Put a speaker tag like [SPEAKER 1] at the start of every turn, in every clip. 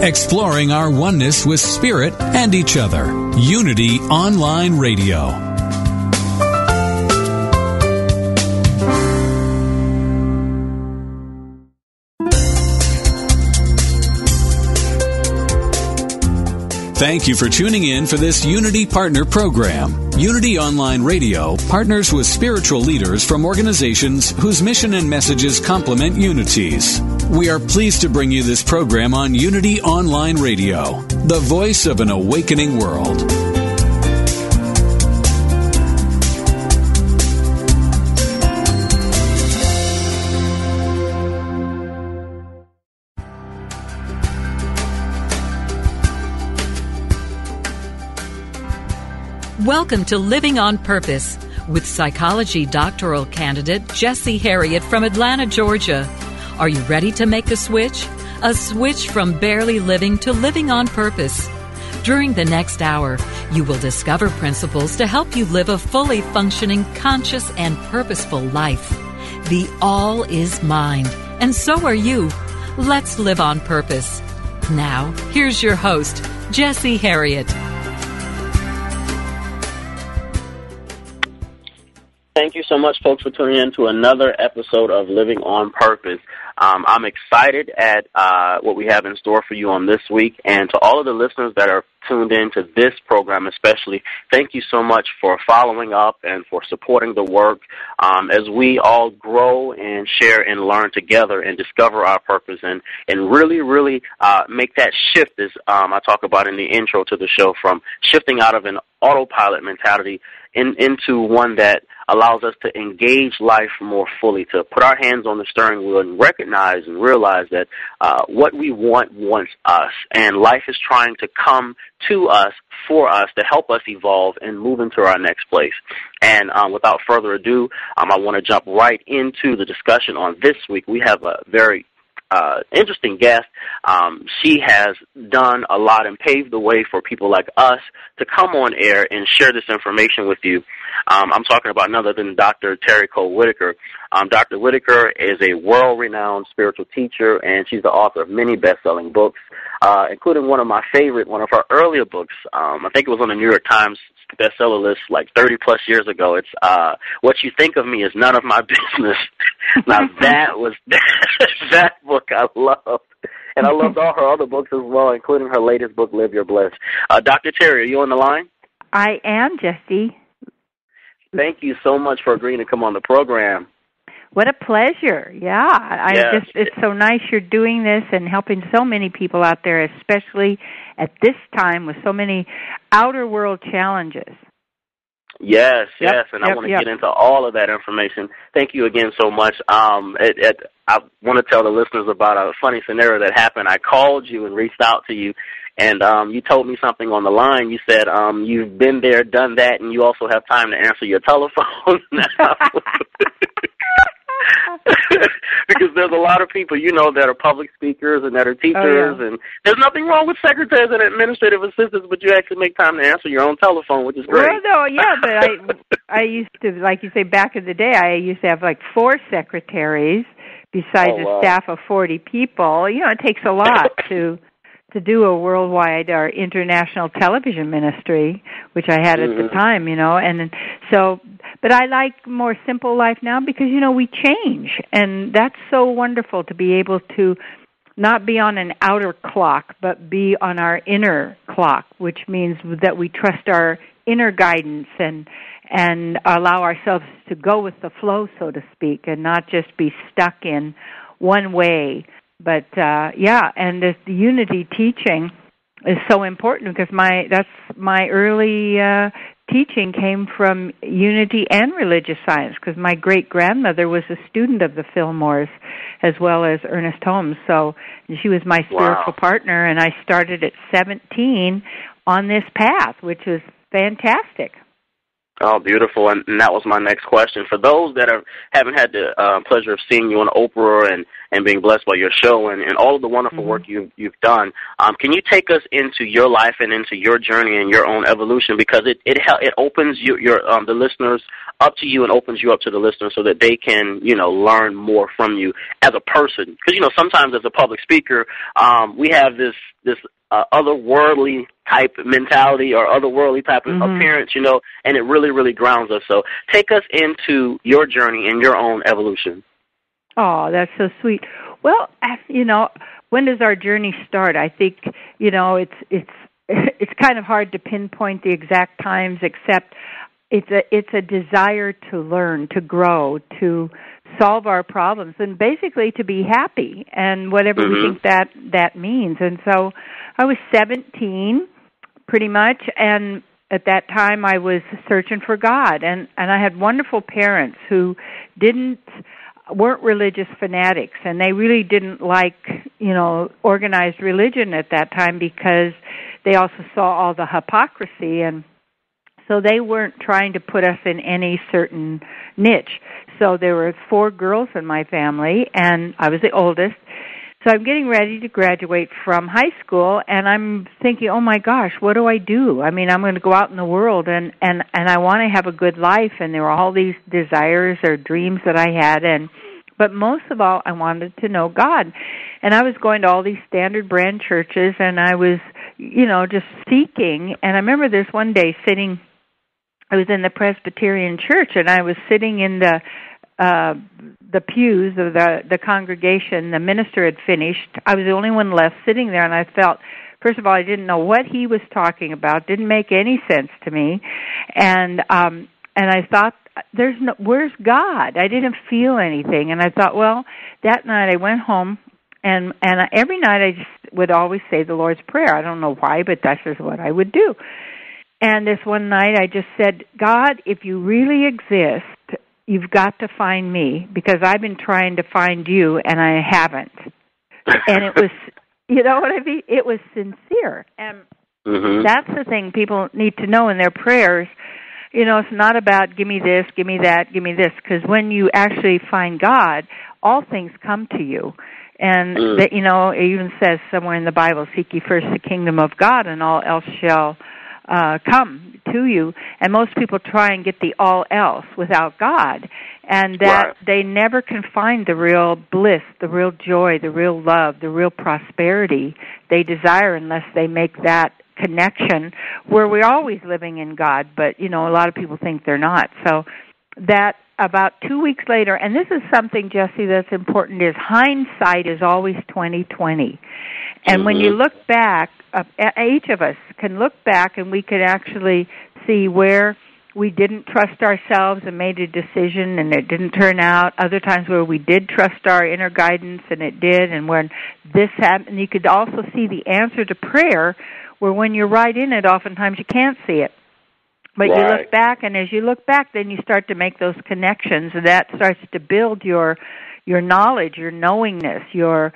[SPEAKER 1] exploring our oneness with Spirit and each other. Unity Online Radio. Thank you for tuning in for this Unity Partner Program. Unity Online Radio partners with spiritual leaders from organizations whose mission and messages complement Unity's. We are pleased to bring you this program on Unity Online Radio, the voice of an awakening world.
[SPEAKER 2] Welcome to Living on Purpose with psychology doctoral candidate Jessie Herriott from Atlanta, Georgia. Are you ready to make a switch? A switch from barely living to living on purpose. During the next hour, you will discover principles to help you live a fully functioning, conscious, and purposeful life. The all is mind, and so are you. Let's live on purpose. Now, here's your host, Jessie Herriott.
[SPEAKER 3] Thank you so much, folks, for tuning in to another episode of Living on Purpose. I'm excited at what we have in store for you on this week, and to all of the listeners that are tuned in to this program especially, thank you so much for following up and for supporting the work as we all grow and share and learn together and discover our purpose and really make that shift, as I talk about in the intro to the show, from shifting out of an autopilot mentality into one that allows us to engage life more fully, to put our hands on the steering wheel and recognize and realize that what we want wants us, and life is trying to come to us for us to help us evolve and move into our next place. And without further ado, I want to jump right into the discussion on this week. We have a very interesting guest. She has done a lot and paved the way for people like us to come on air and share this information with you. I'm talking about none other than Dr. Terry Cole-Whittaker. Dr. Whitaker is a world-renowned spiritual teacher, and she's the author of many best-selling books, including one of her earlier books. I think it was on the New York Times bestseller list like 30-plus years ago. It's What You Think of Me Is None of My Business. Now, that book I loved. And I loved all her other books as well, including her latest book, Live Your Bliss. Dr. Terry, are you on the line?
[SPEAKER 4] I am, Jesse.
[SPEAKER 3] Thank you so much for agreeing to come on the program.
[SPEAKER 4] What a pleasure. Yeah. It's so nice you're doing this and helping so many people out there, especially at this time with so many outer world challenges.
[SPEAKER 3] Yes, and I want to get into all of that information. Thank you again so much. I want to tell the listeners about a funny scenario that happened. I called you and reached out to you, and you told me something on the line. You said you've been there, done that, and you also have time to answer your telephone now. Because there's a lot of people, that are public speakers and that are teachers, and there's nothing wrong with secretaries and administrative assistants, but you actually make time to answer your own telephone, which is great.
[SPEAKER 4] Well, no, but I used to, like you say, back in the day, I used to have like 4 secretaries besides a staff of 40 people. It takes a lot to do a worldwide or international television ministry, which I had at the time, and so, but I like more simple life now because, we change, and that's so wonderful to be able to not be on an outer clock, but be on our inner clock, which means that we trust our inner guidance and allow ourselves to go with the flow, so to speak, and not just be stuck in one way. But and the unity teaching is so important because my early teaching came from unity and religious science because my great-grandmother was a student of the Fillmores as well as Ernest Holmes. So she was my spiritual partner, and I started at 17 on this path, which was fantastic.
[SPEAKER 3] Oh, beautiful. And that was my next question. For those that haven't had the pleasure of seeing you on Oprah and being blessed by your show and all of the wonderful work you've done, can you take us into your life and into your journey and your own evolution? Because it opens the listeners up to you and opens you up to the listeners so that they can, learn more from you as a person. Because, sometimes as a public speaker, we have this otherworldly type mentality or otherworldly type of appearance, and it really, really grounds us. So take us into your journey and your own evolution.
[SPEAKER 4] Oh, that's so sweet. Well, when does our journey start? I think, it's kind of hard to pinpoint the exact times, except it's a desire to learn, to grow, to solve our problems, and basically to be happy, and whatever we think that means. And so I was 17, pretty much, and at that time I was searching for God, and I had wonderful parents who weren't religious fanatics, and they really didn't like, organized religion at that time because they also saw all the hypocrisy, and so they weren't trying to put us in any certain niche. So there were 4 girls in my family, and I was the oldest. So I'm getting ready to graduate from high school, and I'm thinking, oh, my gosh, what do I do? I mean, I'm going to go out in the world, and I want to have a good life, and there were all these desires or dreams that I had, but most of all, I wanted to know God. And I was going to all these standard brand churches, and I was, just seeking. And I remember this one day I was in the Presbyterian church, and I was sitting in the pews of the congregation. The minister had finished. I was the only one left sitting there, and I felt, first of all, I didn't know what he was talking about. Didn't make any sense to me, and I thought, where's God? I didn't feel anything, and I thought, well, that night I went home, and every night I just would always say the Lord's Prayer. I don't know why, but that's just what I would do. And this one night I just said, God, if you really exist, you've got to find me, because I've been trying to find you, and I haven't. And it was, you know what I mean? It was sincere. And that's the thing people need to know in their prayers. It's not about give me this, give me that, give me this, because when you actually find God, all things come to you. And, that, it even says somewhere in the Bible, seek ye first the kingdom of God, and all else shall come to you. And most people try and get the all else without God, and that they never can find the real bliss, the real joy, the real love, the real prosperity they desire unless they make that connection where we're always living in God, but, a lot of people think they're not. So that about 2 weeks later, and this is something, Jesse, that's important, is hindsight is always 20/20. And when you look back, each of us can look back, and we can actually see where we didn't trust ourselves and made a decision and it didn't turn out. Other times where we did trust our inner guidance and it did. And when this happened, and you could also see the answer to prayer, where when you're right in it, oftentimes you can't see it. But you look back, and as you look back, then you start to make those connections, and that starts to build your knowledge, your knowingness, your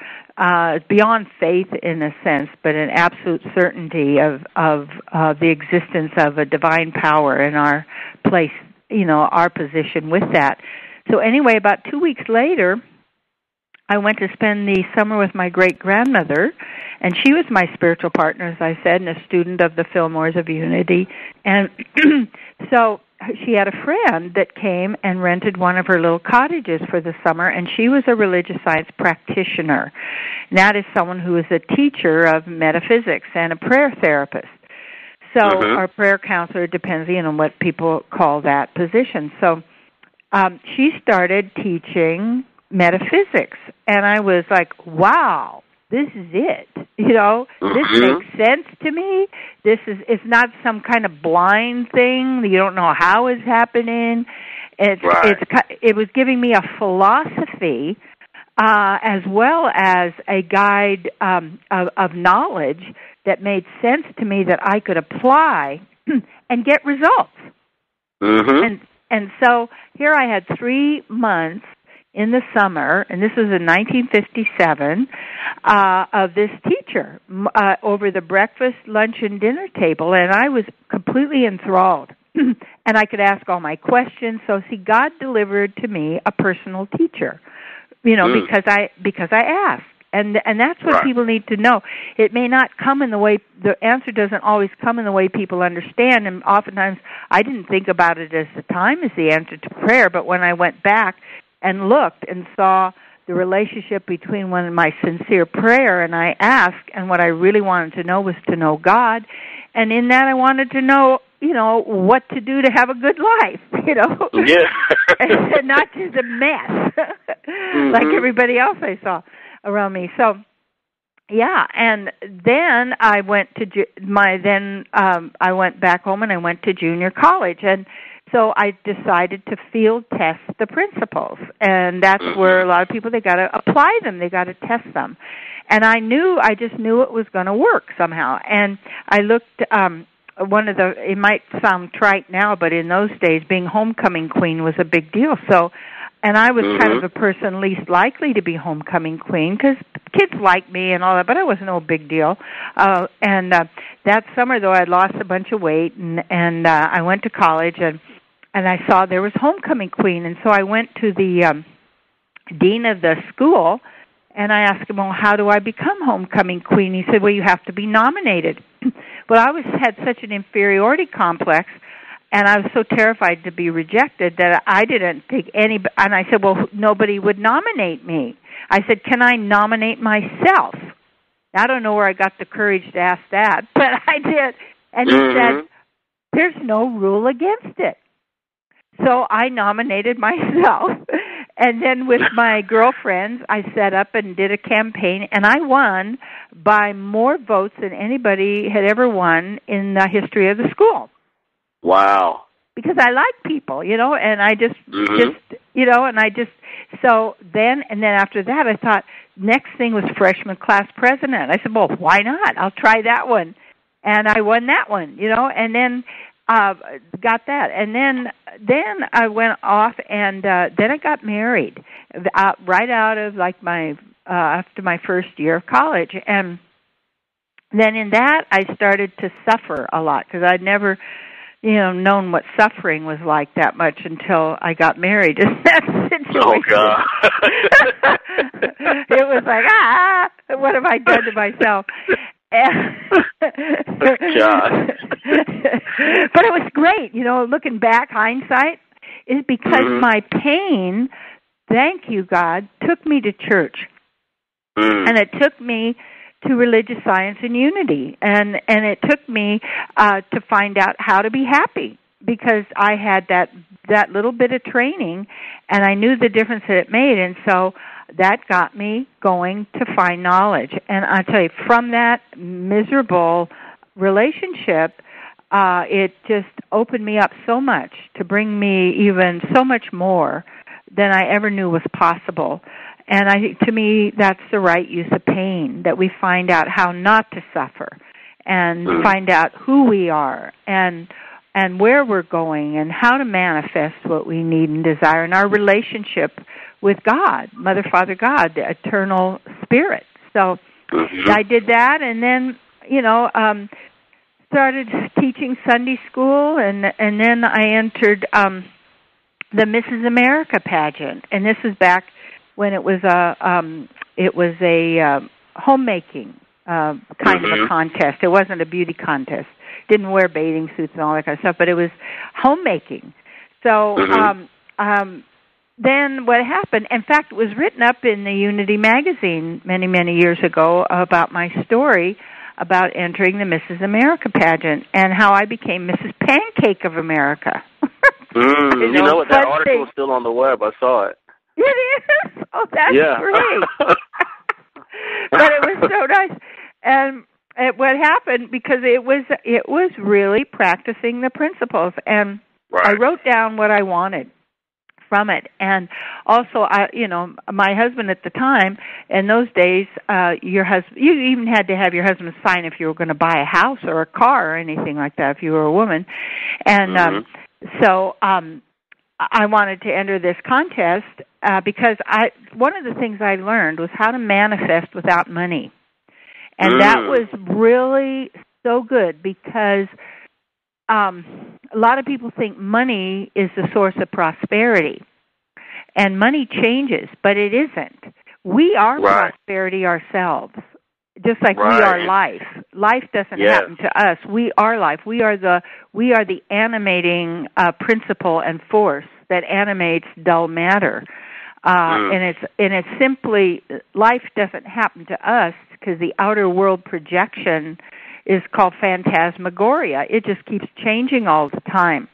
[SPEAKER 4] beyond faith in a sense, but an absolute certainty of the existence of a divine power in our place, our position with that. So anyway, about 2 weeks later, I went to spend the summer with my great-grandmother, and she was my spiritual partner, as I said, and a student of the Fillmores of Unity. And so she had a friend that came and rented one of her little cottages for the summer, and she was a religious science practitioner. And that is someone who is a teacher of metaphysics and a prayer therapist. So our prayer counselor depends on what people call that position. So she started teaching metaphysics, and I was like, wow, this is it. This makes sense to me. It's not some kind of blind thing. You don't know how it's happening. It was giving me a philosophy as well as a guide of knowledge that made sense to me that I could apply and get results. And so here I had 3 months in the summer, and this was in 1957, of this teacher over the breakfast, lunch, and dinner table, and I was completely enthralled. And and I could ask all my questions. So, see, God delivered to me a personal teacher, because I asked. And that's what people need to know. It may not come in the way, the answer doesn't always come in the way people understand, and oftentimes I didn't think about it as the time as the answer to prayer, but when I went back and looked and saw the relationship between when my sincere prayer and I asked, and what I really wanted to know was to know God, and in that I wanted to know, what to do to have a good life, and not just a mess like everybody else I saw around me. So, yeah, and then I went to I went back home and I went to junior college, and so I decided to field test the principles, and that's where a lot of people, they got to apply them, they got to test them, and I just knew it was going to work somehow, and I looked. It might sound trite now, but in those days, being homecoming queen was a big deal. So. And I was kind of the person least likely to be homecoming queen because kids liked me and all that, but I was no big deal. And that summer, though, I lost a bunch of weight, and I went to college, and I saw there was homecoming queen. And so I went to the dean of the school, and I asked him, well, how do I become homecoming queen? He said, well, you have to be nominated. Well, I had such an inferiority complex, and I was so terrified to be rejected that I didn't think and I said, well, nobody would nominate me. I said, can I nominate myself? I don't know where I got the courage to ask that, but I did. And he said, there's no rule against it. So I nominated myself. And then with my girlfriends, I set up and did a campaign, and I won by more votes than anybody had ever won in the history of the school.
[SPEAKER 3] Wow.
[SPEAKER 4] Because I like people, and I just, so then after that, I thought, next thing was freshman class president. I said, well, why not? I'll try that one. And I won that one, and then got that. And then I went off, and then I got married right out of, after my first year of college. And then in that, I started to suffer a lot because I'd never known what suffering was like that much until I got married in that situation.
[SPEAKER 3] Oh, God.
[SPEAKER 4] It was like, what have I done to myself?
[SPEAKER 3] God.
[SPEAKER 4] But it was great, looking back, hindsight, is because my pain, thank you, God, took me to church. And it took me to religious science and unity, and it took me to find out how to be happy, because I had that little bit of training, and I knew the difference that it made, and so that got me going to find knowledge. And I tell you, from that miserable relationship, it just opened me up so much to bring me even so much more than I ever knew was possible. And to me, that's the right use of pain, that we find out how not to suffer and find out who we are and where we're going and how to manifest what we need and desire in our relationship with God, Mother, Father, God, the eternal Spirit. So I did that, and then, started teaching Sunday school, and then I entered the Mrs. America pageant, and this is back when it was a homemaking kind of a contest. It wasn't a beauty contest. Didn't wear bathing suits and all that kind of stuff, but it was homemaking. So then what happened, in fact, it was written up in the Unity magazine many, many years ago about my story about entering the Mrs. America pageant and how I became Mrs. Pancake of America.
[SPEAKER 3] You know what? That article is still on the web. I saw it.
[SPEAKER 4] It is? Oh, that's great. But it was so nice. And what happened, because it was really practicing the principles. And I wrote down what I wanted from it. And also, my husband at the time, in those days, you even had to have your husband sign if you were going to buy a house or a car or anything like that if you were a woman. And so I wanted to enter this contest because one of the things I learned was how to manifest without money. And that was really so good, because a lot of people think money is the source of prosperity, and money changes, but it isn't. We are prosperity ourselves, just like we are life. Life doesn't happen to us. We are life. We are the animating principle and force that animates dull matter. And it's simply, life doesn't happen to us because the outer world projection is called phantasmagoria. It just keeps changing all the time.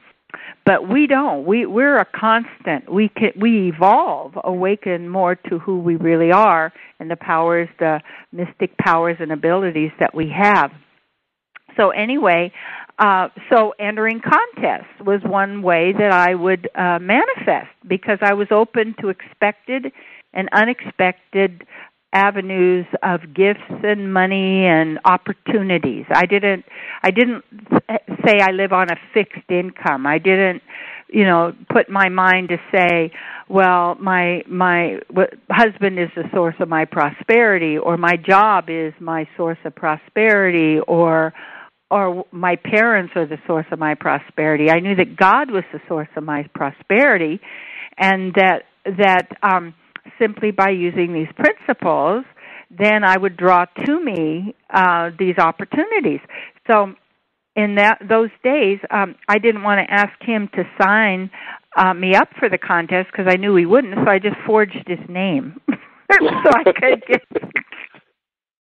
[SPEAKER 4] But we don't. We're a constant. We evolve, awaken more to who we really are and the powers, the mystic powers and abilities that we have. So anyway, so entering contests was one way that I would manifest, because I was open to expected and unexpected avenues of gifts and money and opportunities. I didn't say I live on a fixed income. I didn't, put my mind to say, well, my husband is the source of my prosperity, or my job is my source of prosperity, or my parents are the source of my prosperity. I knew that God was the source of my prosperity, and that simply by using these principles, then I would draw to me these opportunities. So in those days, I didn't want to ask him to sign me up for the contest because I knew he wouldn't, so I just forged his name so I could get.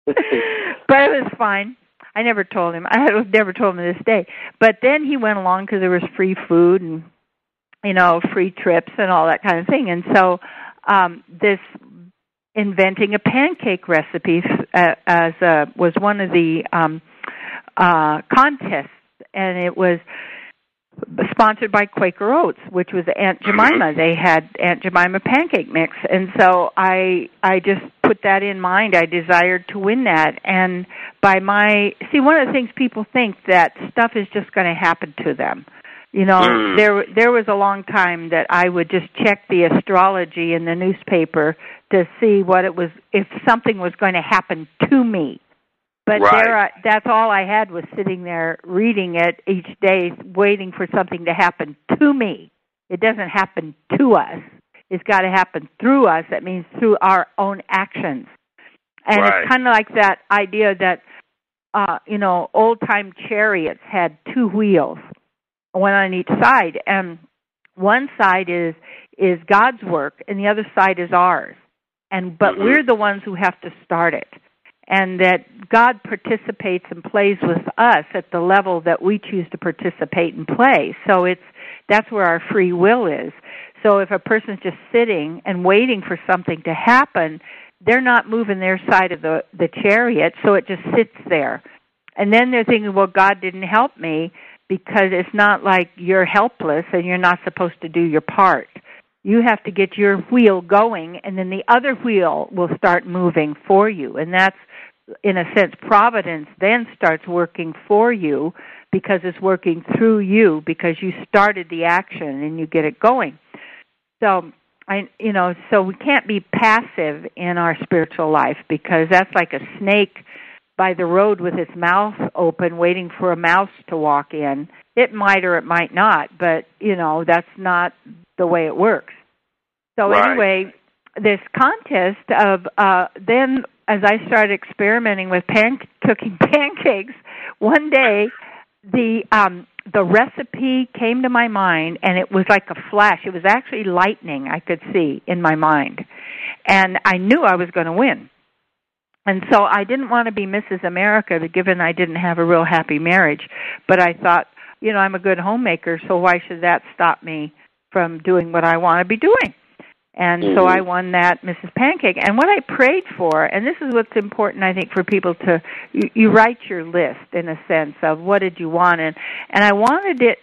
[SPEAKER 4] But it was fine. I never told him. I have never told him to this day. But then he went along because there was free food and, free trips and all that kind of thing. And so this inventing a pancake recipe was one of the contests, and it was sponsored by Quaker Oats, which was Aunt Jemima. They had Aunt Jemima pancake mix, and so I just put that in mind. I desired to win that, and one of the things people think that stuff is just going to happen to them. There was a long time that I would just check the astrology in the newspaper to see if something was going to happen to me. But that's all I had, was sitting there reading it each day, waiting for something to happen to me. It doesn't happen to us. It's got to happen through us. That means through our own actions. And it's kind of like that idea that, old-time chariots had two wheels, one on each side. And one side is God's work, and the other side is ours. But we're the ones who have to start it. And that God participates and plays with us at the level that we choose to participate and play. So that's where our free will is. So if a person's just sitting and waiting for something to happen, they're not moving their side of the chariot, so it just sits there. And then they're thinking, well, God didn't help me, because it's not like you're helpless and you're not supposed to do your part. You have to get your wheel going, and then the other wheel will start moving for you. And that's, in a sense, providence then starts working for you, because it's working through you, because you started the action and you get it going. So so we can't be passive in our spiritual life, because that's like a snake by the road with its mouth open, waiting for a mouse to walk in. It might or it might not, but that's not the way it works. So anyway, this contest of then, as I started experimenting with cooking pancakes, one day the recipe came to my mind, and it was like a flash. It was actually lightning I could see in my mind, and I knew I was going to win. And so I didn't want to be Mrs. America, given I didn't have a real happy marriage. But I thought, I'm a good homemaker, so why should that stop me from doing what I want to be doing? And so I won that Mrs. Pancake. And what I prayed for, and this is what's important, I think, for people to, you write your list, in a sense, of what did you want. And I wanted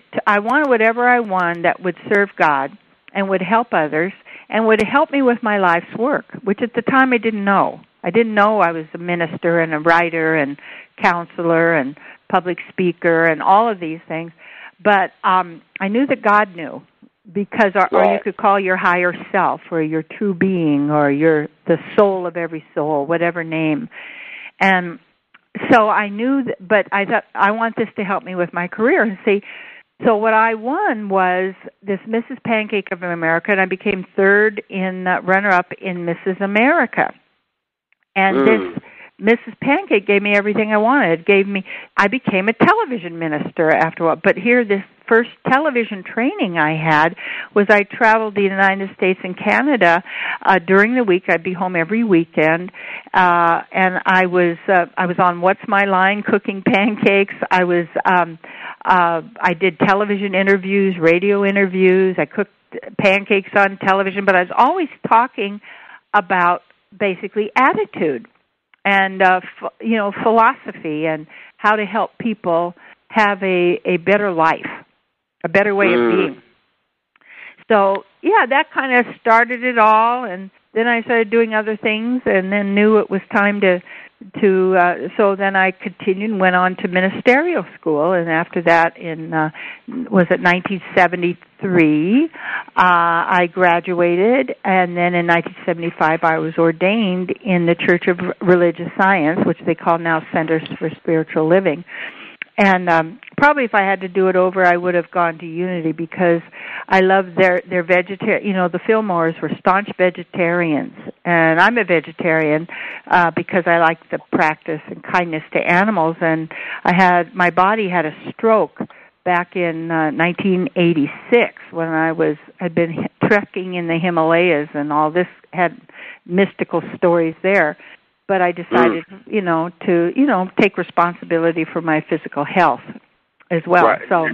[SPEAKER 4] whatever I won that would serve God and would help others and would help me with my life's work, which at the time I didn't know. I didn't know I was a minister and a writer and counselor and public speaker and all of these things. But I knew that God knew, because, or you could call your higher self, or your true being, or the soul of every soul, whatever name. And so I knew, but I thought, I want this to help me with my career. And see, so what I won was this Mrs. Pancake of America, and I became third in runner-up in Mrs. America. And this Mrs. Pancake gave me everything I wanted. I became a television minister after a while. But here, this first television training I had was I traveled the United States and Canada during the week. I'd be home every weekend, and I was on What's My Line cooking pancakes. I did television interviews, radio interviews. I cooked pancakes on television, but I was always talking about basically attitude and philosophy and how to help people have a better life, a better way of being. So, yeah, that kind of started it all, and then I started doing other things and then knew it was time so then I continued and went on to ministerial school, and after that was it 1973, I graduated, and then in 1975 I was ordained in the Church of Religious Science, which they call now Centers for Spiritual Living. And probably if I had to do it over, I would have gone to Unity because I love their vegetarian. The Fillmores were staunch vegetarians, and I'm a vegetarian because I like the practice and kindness to animals. And my body had a stroke back in 1986 when I'd been trekking in the Himalayas, and all this had mystical stories there. But I decided, to take responsibility for my physical health as well.
[SPEAKER 3] Right.
[SPEAKER 4] So,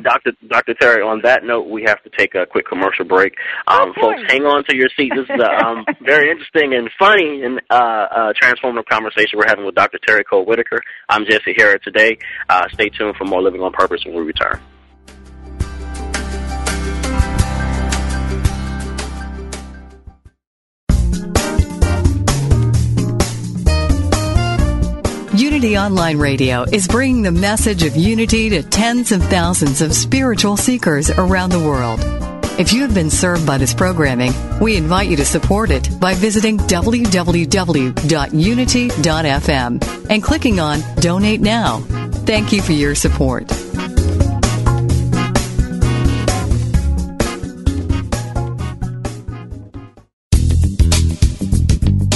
[SPEAKER 3] Dr. Terry, on that note, we have to take a quick commercial break. Folks, hang on to your seat. This is a very interesting and funny and transformative conversation we're having with Dr. Terry Cole-Whittaker. I'm Jesse Herriott today. Stay tuned for more Living on Purpose when we return.
[SPEAKER 5] Unity Online Radio is bringing the message of unity to tens of thousands of spiritual seekers around the world. If you have been served by this programming, we invite you to support it by visiting www.unity.fm and clicking on Donate Now. Thank you for your support.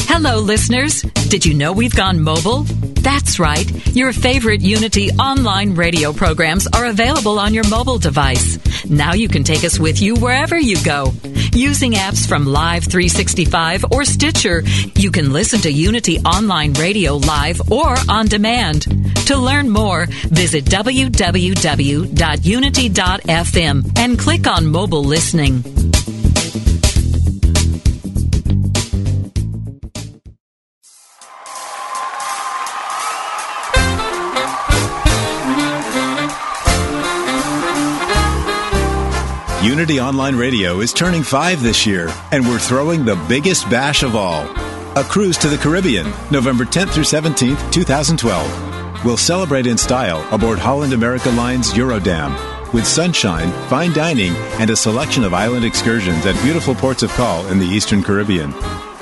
[SPEAKER 2] Hello, listeners. Did you know we've gone mobile? That's right. Your favorite Unity online radio programs are available on your mobile device. Now you can take us with you wherever you go. Using apps from Live 365 or Stitcher, you can listen to Unity online radio live or on demand. To learn more, visit www.unity.fm and click on mobile listening.
[SPEAKER 6] Unity Online Radio is turning 5 this year, and we're throwing the biggest bash of all. A cruise to the Caribbean, November 10th through 17th, 2012. We'll celebrate in style aboard Holland America Line's Eurodam, with sunshine, fine dining, and a selection of island excursions at beautiful ports of call in the Eastern Caribbean.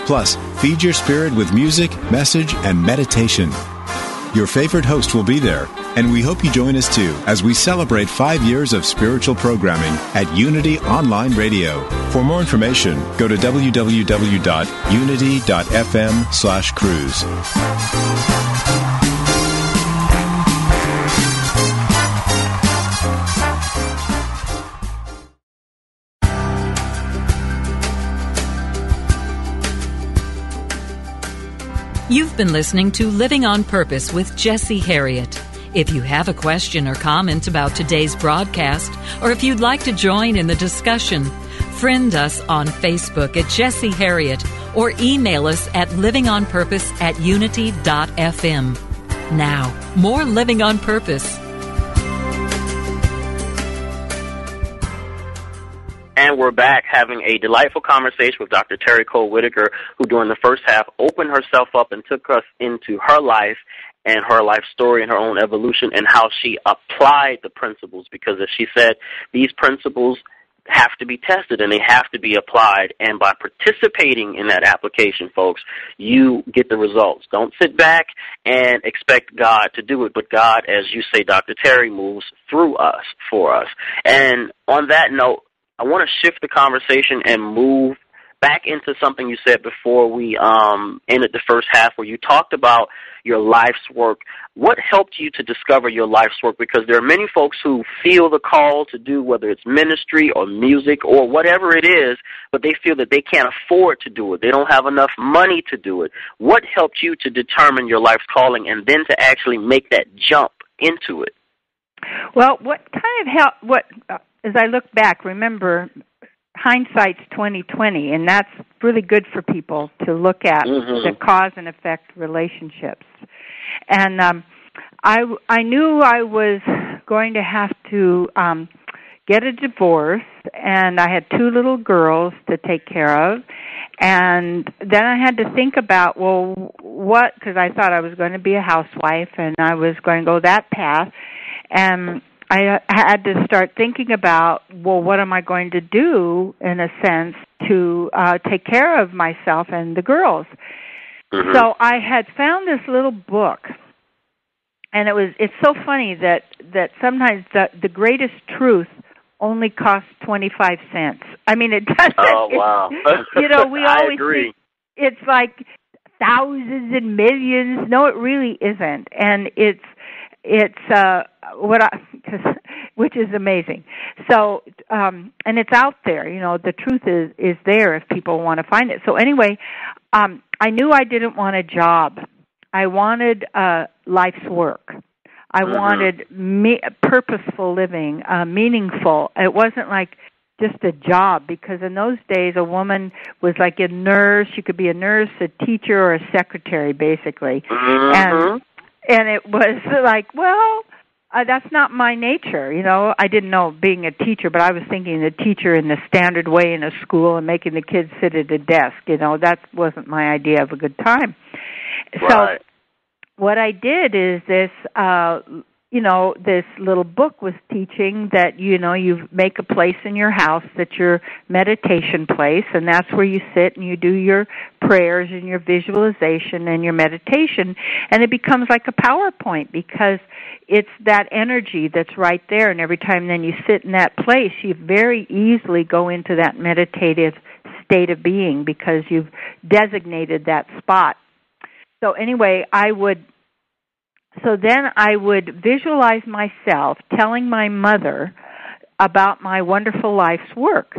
[SPEAKER 6] Plus, feed your spirit with music, message, and meditation. Your favorite host will be there, and we hope you join us too as we celebrate 5 years of spiritual programming at Unity Online Radio. For more information, go to www.unity.fm/cruise.
[SPEAKER 2] You've been listening to Living on Purpose with Jesse Herriott. If you have a question or comment about today's broadcast, or if you'd like to join in the discussion, friend us on Facebook at Jesse Herriott or email us at livingonpurpose@unity.fm. Now, more Living on Purpose.
[SPEAKER 3] And we're back having a delightful conversation with Dr. Terry Cole-Whittaker, who during the first half opened herself up and took us into her life and her life story and her own evolution and how she applied the principles. Because as she said, these principles have to be tested and they have to be applied. And by participating in that application, folks, you get the results. Don't sit back and expect God to do it, but God, as you say, Dr. Terry, moves through us, for us. And on that note, I want to shift the conversation and move back into something you said before we ended the first half, where you talked about your life's work. What helped you to discover your life's work? Because there are many folks who feel the call to do, whether it's ministry or music or whatever it is, but they feel that they can't afford to do it. They don't have enough money to do it. What helped you to determine your life's calling and then to actually make that jump into it?
[SPEAKER 4] Well, what kind of helped, as I look back, remember, hindsight's 20/20, and that's really good for people to look at the cause and effect relationships. And I knew I was going to have to get a divorce, and I had 2 little girls to take care of. And then I had to think about, well, what, because I thought I was going to be a housewife, and I was going to go that path. And I had to start thinking about, well, what am I going to do, in a sense, to take care of myself and the girls. So I had found this little book, and it's so funny that sometimes the greatest truth only costs 25 cents. I mean, it doesn't.
[SPEAKER 3] Oh, wow.
[SPEAKER 4] We always
[SPEAKER 3] agree.
[SPEAKER 4] think it's like thousands and millions. No, it really isn't. And it's which is amazing. So, and it's out there. The truth is there if people want to find it. So anyway, I knew I didn't want a job. I wanted life's work. I wanted purposeful living, meaningful. It wasn't like just a job, because in those days a woman was like a nurse. You could be a nurse, a teacher, or a secretary, basically. And it was like, well, that's not my nature. I didn't know being a teacher, but I was thinking the teacher in the standard way in a school and making the kids sit at a desk. That wasn't my idea of a good time.
[SPEAKER 3] Right.
[SPEAKER 4] So what I did is this, this little book was teaching that, you make a place in your house that's your meditation place, and that's where you sit and you do your prayers and your visualization and your meditation, and it becomes like a PowerPoint, because it's that energy that's right there, and every time then you sit in that place, you very easily go into that meditative state of being, because you've designated that spot. So anyway, then I would visualize myself telling my mother about my wonderful life's work.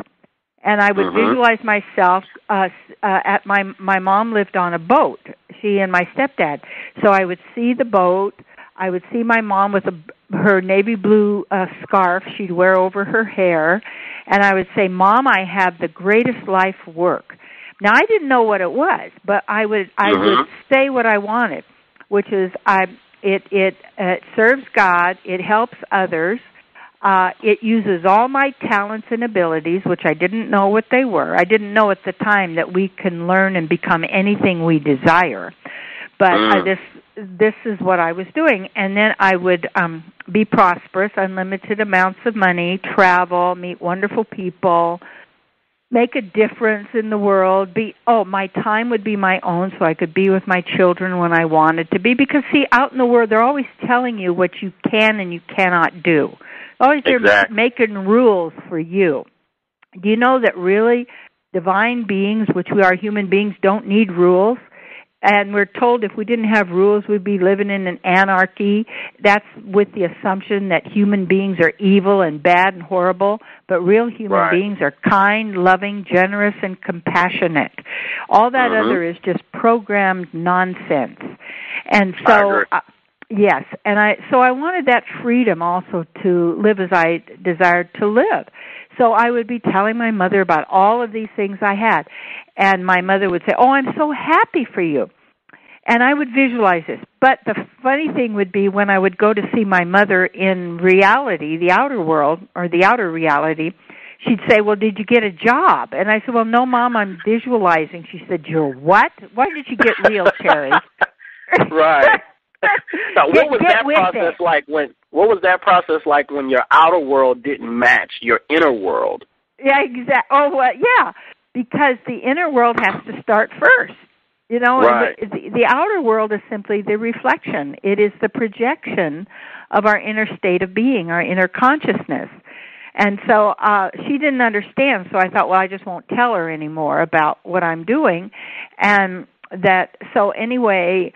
[SPEAKER 4] And I would visualize myself at my mom lived on a boat, she and my stepdad. So I would see the boat. I would see my mom with her navy blue scarf she'd wear over her hair. And I would say, Mom, I have the greatest life work. Now, I didn't know what it was, but I would say what I wanted, which is it serves God, it helps others, it uses all my talents and abilities, which I didn't know what they were. I didn't know at the time that we can learn and become anything we desire. But this is what I was doing. And then I would be prosperous, unlimited amounts of money, travel, meet wonderful people, make a difference in the world. My time would be my own, so I could be with my children when I wanted to be. Because, see, out in the world, they're always telling you what you can and you cannot do. Always they're making rules for you. Do you know that really divine beings, which we are human beings, don't need rules? And we're told if we didn't have rules, we'd be living in an anarchy. That's with the assumption that human beings are evil and bad and horrible, but real human beings are kind, loving, generous, and compassionate. All that other is just programmed nonsense. And so, yes, and I wanted that freedom also to live as I desired to live. So I would be telling my mother about all of these things I had. And my mother would say, "Oh, I'm so happy for you." And I would visualize this. But the funny thing would be when I would go to see my mother in reality, the outer world, or the outer reality, she'd say, "Well, did you get a job?" And I said, "Well, no, Mom, I'm visualizing." She said, "You're what? Why did you get real, Terry?"
[SPEAKER 3] Right. So what was that process like when your outer world didn't match your inner world?
[SPEAKER 4] Yeah, exactly. Oh, well, yeah, because the inner world has to start first. You know,
[SPEAKER 3] right.
[SPEAKER 4] The outer world is simply the reflection. It is the projection of our inner state of being, our inner consciousness. And so she didn't understand, so I thought, well, I just won't tell her anymore about what I'm doing. And so anyway,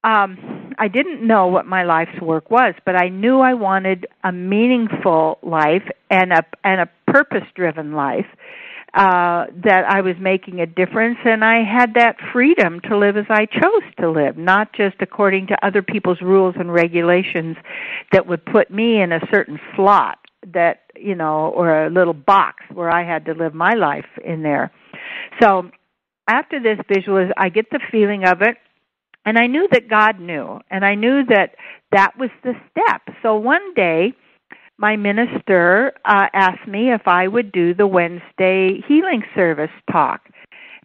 [SPEAKER 4] I didn't know what my life's work was, but I knew I wanted a meaningful life and a purpose-driven life. That I was making a difference, and I had that freedom to live as I chose to live, not just according to other people's rules and regulations that would put me in a certain slot that, you know, or a little box where I had to live my life in there. So after this visual, I get the feeling of it, and I knew that God knew, and I knew that was the step. So one day, my minister asked me if I would do the Wednesday healing service talk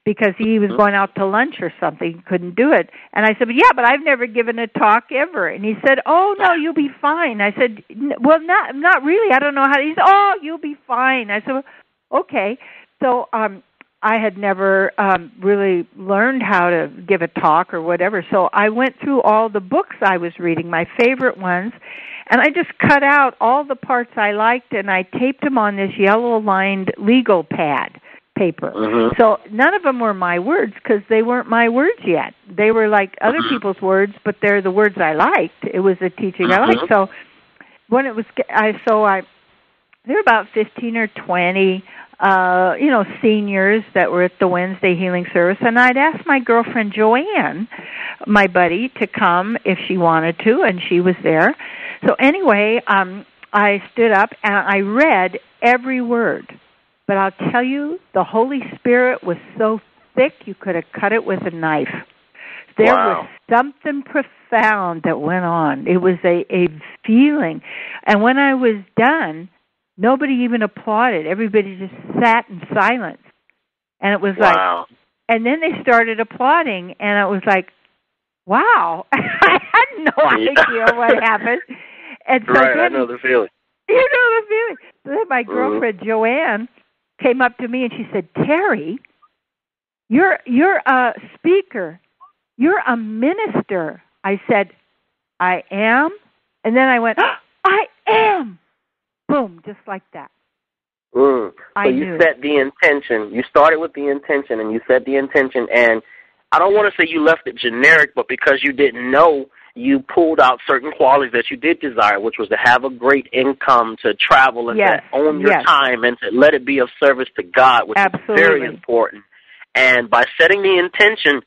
[SPEAKER 4] because he was going out to lunch or something. He couldn't do it. And I said, but I've never given a talk ever. And he said, oh, no, you'll be fine. I said, well, not really. I don't know how. He said, oh, you'll be fine. I said, okay. So I had never really learned how to give a talk or whatever. So I went through all the books I was reading, my favorite ones, and I just cut out all the parts I liked, and I taped them on this yellow-lined legal pad paper. Mm-hmm. So none of them were my words because they weren't my words yet. They were like other people's words, but they're the words I liked. It was a teaching I liked. So when it was, there were about 15 or 20, seniors that were at the Wednesday healing service, and I'd asked my girlfriend Joanne, my buddy, to come if she wanted to, and she was there. So anyway, I stood up and I read every word. But I'll tell you, the Holy Spirit was so thick you could have cut it with a knife. There was something profound that went on. It was a feeling. And when I was done, nobody even applauded. Everybody just sat in silence. And it was like, and then they started applauding, and it was like, wow. I had no idea what happened. And so
[SPEAKER 3] I know the feeling.
[SPEAKER 4] You know the feeling. So then my girlfriend Joanne came up to me and she said, Terry, you're a speaker. You're a minister. I said, I am. And then I went, I am. Boom, just like that.
[SPEAKER 3] So you set the intention. You started with the intention, and you set the intention. And I don't want to say you left it generic, but because you didn't know, you pulled out certain qualities that you did desire, which was to have a great income, to travel, and to own your time, and to let it be of service to God, which is very important. And by setting the intention,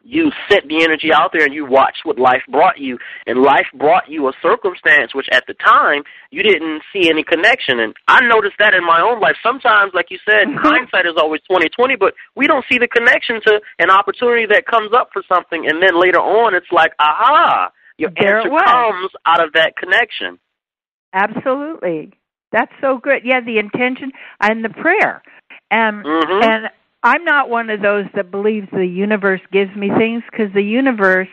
[SPEAKER 3] you set the energy out there and you watched what life brought you. And life brought you a circumstance which at the time you didn't see any connection. And I noticed that in my own life. Sometimes, like you said, hindsight is always 20/20, but we don't see the connection to an opportunity that comes up for something. And then later on it's like, aha, your answer comes out of that connection.
[SPEAKER 4] Absolutely. That's so good. Yeah, the intention and the prayer. And I'm not one of those that believes the universe gives me things, because the universe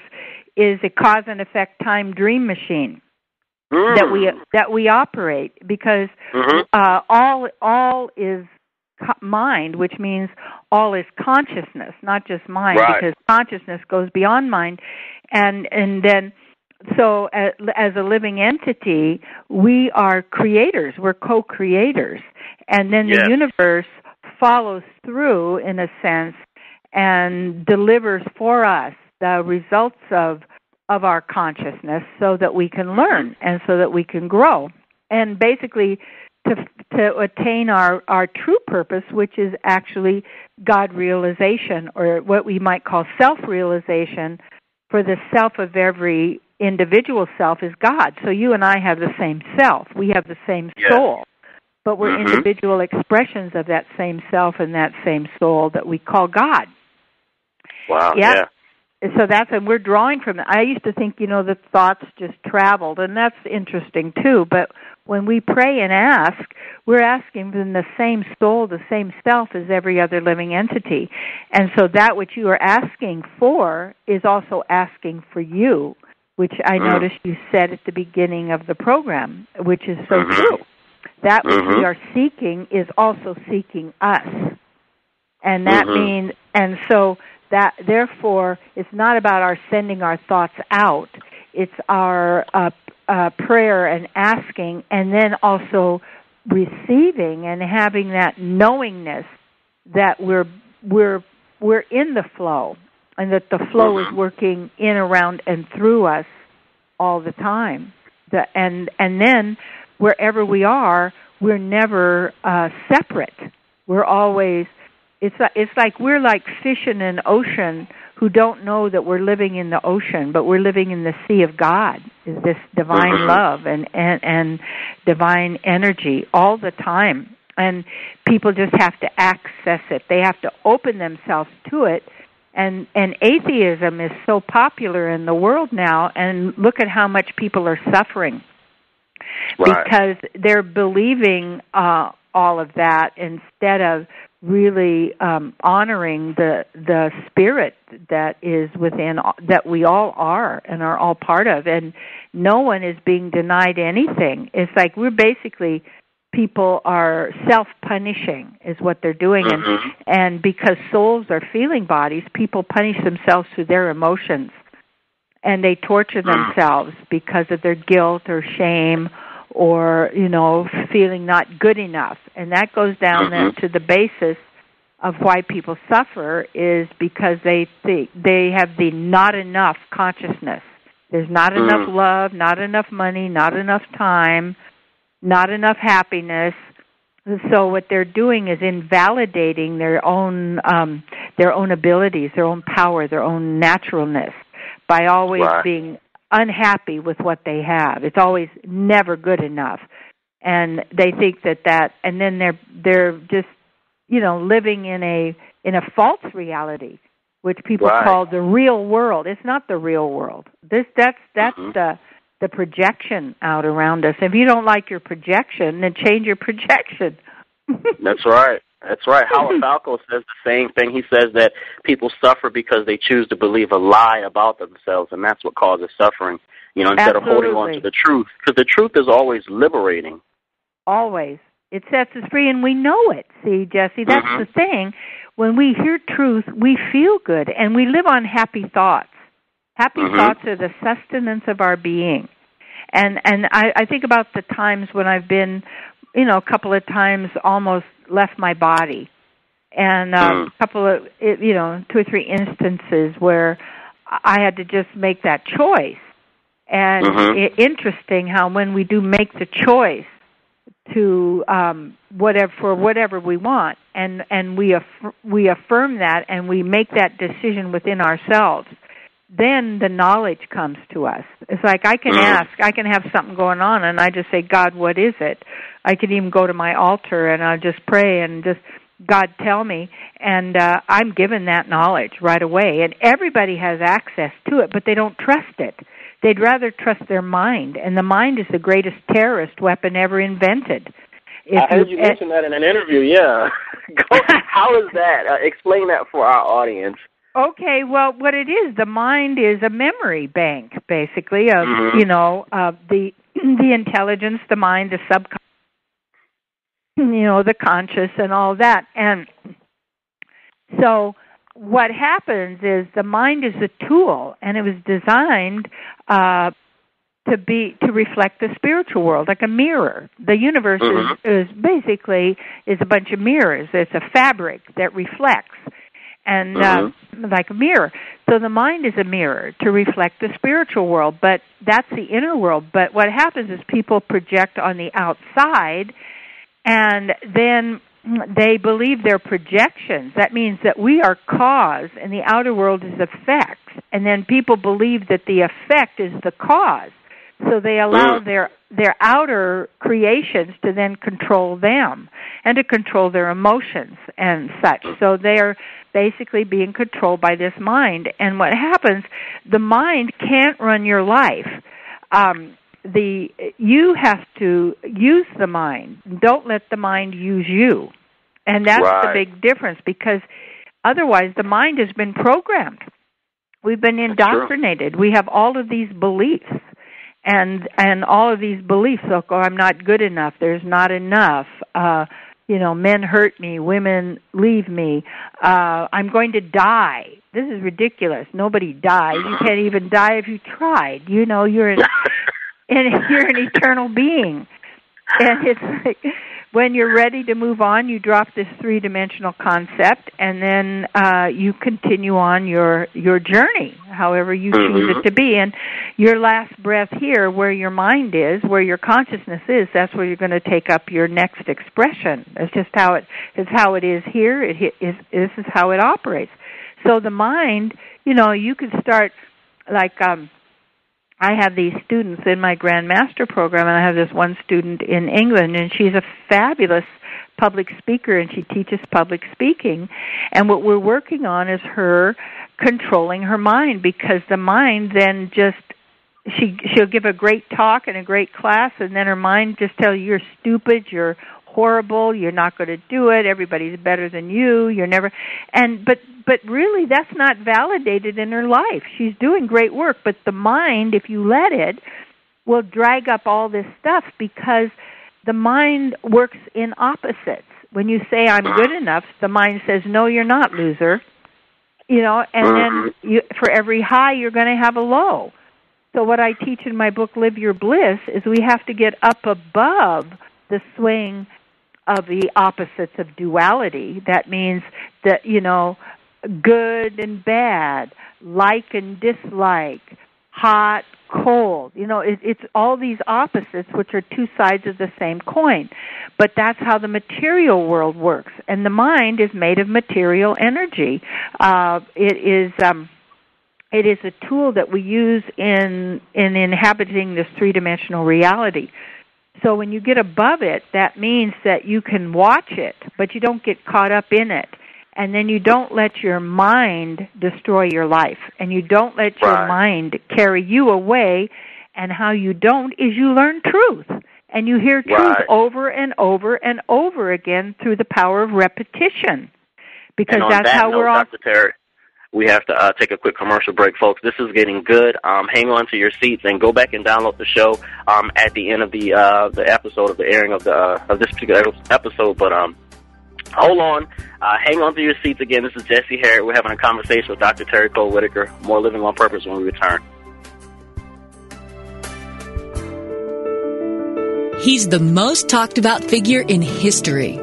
[SPEAKER 4] is a cause and effect time dream machine that we operate, because all is mind, which means all is consciousness, not just mind, because consciousness goes beyond mind, and then. So as a living entity, we are creators. We're co-creators, and then the universe follows through, in a sense, and delivers for us the results of our consciousness so that we can learn and so that we can grow. And basically to attain our true purpose, which is actually God realization, or what we might call self-realization, for the self of every individual self is God. So you and I have the same self. We have the same soul. But we're individual expressions of that same self and that same soul that we call God.
[SPEAKER 3] Wow,
[SPEAKER 4] So and we're drawing from it. I used to think, the thoughts just traveled, and that's interesting too. But when we pray and ask, we're asking from the same soul, the same self as every other living entity. And so that which you are asking for is also asking for you, which I noticed you said at the beginning of the program, which is so true. that which we are seeking is also seeking us. And that means, and so that, therefore, it's not about our sending our thoughts out. It's our prayer and asking, and then also receiving and having that knowingness that we're in the flow, and that the flow is working in, around, and through us all the time. And then wherever we are, we're never separate. We're always. It's like we're like fish in an ocean who don't know that we're living in the ocean, but we're living in the sea of God. Is this divine love and divine energy all the time. And people just have to access it. They have to open themselves to it. And atheism is so popular in the world now, and look at how much people are suffering. Right. Because they're believing all of that instead of really honoring the spirit that is within, that we all are and are all part of. And no one is being denied anything. It's like we're basically, people are self-punishing is what they're doing. And because souls are feeling bodies, people punish themselves through their emotions. And they torture themselves because of their guilt or shame or, feeling not good enough. And that goes down then to the basis of why people suffer, is because they have the not enough consciousness. There's not enough love, not enough money, not enough time, not enough happiness. So what they're doing is invalidating their own abilities, their own power, their own naturalness by always being unhappy with what they have. It's always never good enough. And they think that and then they're just, living in a false reality, which people call the real world. It's not the real world. That's the projection out around us. If you don't like your projection, then change your projection.
[SPEAKER 3] That's right. Howard Falco says the same thing. He says that people suffer because they choose to believe a lie about themselves, and that's what causes suffering, instead of holding on to the truth. Because the truth is always liberating. Always.
[SPEAKER 4] It sets us free, and we know it. See, Jesse, that's the thing. When we hear truth, we feel good, and we live on happy thoughts. Happy thoughts are the sustenance of our being. And I think about the times when I've been, a couple of times almost left my body. And a couple of, 2 or 3 instances where I had to just make that choice. And interesting how when we do make the choice to whatever we want, and we affirm that, and we make that decision within ourselves, then the knowledge comes to us. It's like I can ask, I can have something going on, and I just say, God, what is it? I can even go to my altar, and I'll just pray, and just, God, tell me. And I'm given that knowledge right away. And everybody has access to it, but they don't trust it. They'd rather trust their mind, and the mind is the greatest terrorist weapon ever invented.
[SPEAKER 3] I heard you mention that in an interview, yeah. How is that? Explain that for our audience.
[SPEAKER 4] Okay, well, what it is, the mind is a memory bank, basically, of, of the intelligence, the mind, the subconscious, the conscious and all that. And so what happens is the mind is a tool, and it was designed to reflect the spiritual world, like a mirror. The universe is basically a bunch of mirrors. It's a fabric that reflects, and like a mirror. So the mind is a mirror to reflect the spiritual world, but that's the inner world. But what happens is people project on the outside, and then they believe their projections. That means that we are cause and the outer world is effect. And then people believe that the effect is the cause. So they allow their outer creations to then control them and to control their emotions and such. So they are basically being controlled by this mind. And what happens, the mind can't run your life. You have to use the mind. Don't let the mind use you. And that's the big difference, because otherwise the mind has been programmed. We've been indoctrinated. We have all of these beliefs. and all of these beliefs. They'll go, I'm not good enough. There's not enough. Men hurt me. Women leave me. I'm going to die. This is ridiculous. Nobody dies. You can't even die if you tried. You're an eternal being. And it's like, when you're ready to move on, you drop this three-dimensional concept, and then you continue on your journey, however you choose it to be. And your last breath here, where your mind is, where your consciousness is, that's where you're going to take up your next expression. It's just how it is here. This is how it operates. So the mind, you could start like. I have these students in my Grand Master program, and I have this one student in England, and she's a fabulous public speaker, and she teaches public speaking. And what we're working on is her controlling her mind, because the mind then she'll give a great talk and a great class, and then her mind just tells you, you're stupid, you're horrible, you're not going to do it, everybody's better than you, you're never... But really, that's not validated in her life. She's doing great work, but the mind, if you let it, will drag up all this stuff, because the mind works in opposites. When you say, I'm good enough, the mind says, no, you're not, loser. And then for every high, you're going to have a low. So what I teach in my book, Live Your Bliss, is we have to get up above the swing of the opposites of duality. That means that, good and bad, like and dislike, hot, cold. It's all these opposites, which are two sides of the same coin. But that's how the material world works. And the mind is made of material energy. It is a tool that we use in inhabiting this three-dimensional reality. So when you get above it, that means that you can watch it, but you don't get caught up in it. And then you don't let your mind destroy your life, and you don't let your mind carry you away. And how you don't is you learn truth, and you hear truth over and over and over again through the power of repetition. Because that's how we're all...
[SPEAKER 3] Dr. Terry, we have to take a quick commercial break, folks. This is getting good. Hang on to your seats and go back and download the show at the end of the episode, of the airing of this particular episode. But hold on. Hang on to your seats again. This is Jesse Herriott. We're having a conversation with Dr. Terry Cole-Whittaker. More Living on Purpose when we return.
[SPEAKER 7] He's the most talked about figure in history.